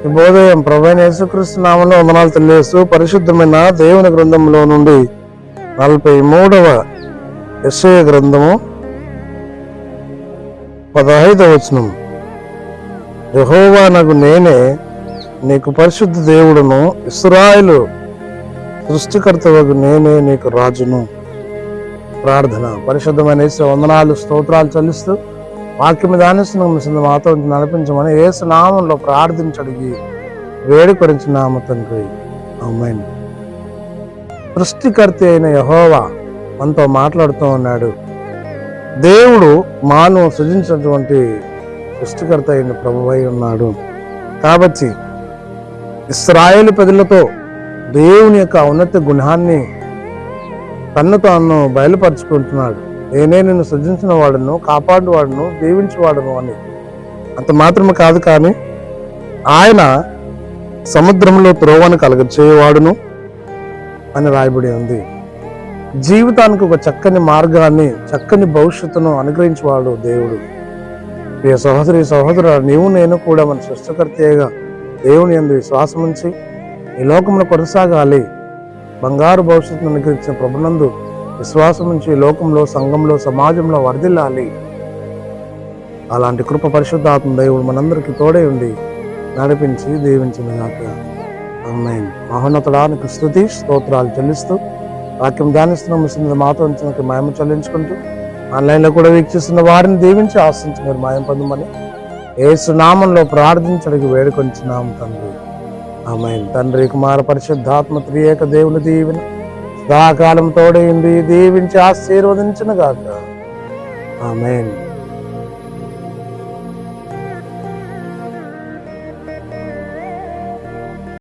శుభోదయం. ప్రభువైన యేసుక్రీస్తు నామములో వందనాలు తెలియజేస్తూ పరిశుద్ధమైన దేవుని గ్రంథంలో నుండి 43వ యెషయా గ్రంథము 15వ వచనం. యెహోవానగు నేనే నీకు పరిశుద్ధ దేవుడును, ఇశ్రాయేలు సృష్టికర్తవగు నేనే నీకు రాజును. ప్రార్థన. పరిశుద్ధమైన యేసు వందనాలు స్తోత్రాలు చెల్లిస్తూ వాక్యం ధ్యానిస్తున్న మాతో నడిపించమని యేసు నామంలో ప్రార్థించడిగి వేడుకొరించున్నాము తండ్రి. ఆమేన్. సృష్టికర్త అయిన యెహోవా మనతో మాట్లాడుతూ ఉన్నాడు. దేవుడు మానవ సృజించినటువంటి సృష్టికర్త అయిన ప్రభువై ఉన్నాడు. కాబట్టి ఇశ్రాయేలు ప్రజలతో దేవుని యొక్క ఉన్నత గుణాన్ని తన్ను తాను బయలుపరుచుకుంటున్నాడు. నేనే నిన్ను సృజించిన వాడును, కాపాడువాడును, దీవించేవాడును అని. అంత మాత్రమే కాదు, కానీ ఆయన సముద్రంలో త్రోవను కలగచేయవాడును అని రాయబడి ఉంది. జీవితానికి ఒక చక్కని మార్గాన్ని, చక్కని భవిష్యత్తును అనుగ్రహించేవాడు దేవుడు. ప్రియ సహోదరి సహోదరు, నీవు నేను కూడా మన సృష్టికర్తగా దేవుని యందు విశ్వాసం ఉంచి ఈ లోకంలో కొనసాగాలి. బంగారు భవిష్యత్తును అనుగ్రహించిన ప్రభునందు విశ్వాసం నుంచి లోకంలో, సంఘంలో, సమాజంలో వర్ధిల్లాలి. అలాంటి కృప పరిశుద్ధాత్మ దేవుడు మనందరికీ తోడే ఉండి నడిపించి దీవించినగాక. ఆమేన్. మహోన్నతుడానికి స్తుతి స్తోత్రాలు చెల్లిస్తూ వాక్యం ధ్యానిస్తున్న ముస్లింలు మాతో ఉంచిన మహిమ చెల్లించుకుంటూ ఆన్లైన్లో కూడా వీక్షిస్తున్న వారిని దీవించి ఆశించి మీరు మాయం పొందమని యేసు నామంలో ప్రార్థించడానికి వేడుకొంచున్నాము తండ్రి. ఆమేన్. తండ్రి, కుమార పరిశుద్ధాత్మ త్రియేక దేవుని దీవెన సదాకాలం తోడైంది దీవించి ఆశీర్వదించును గాక. ఆమేన్.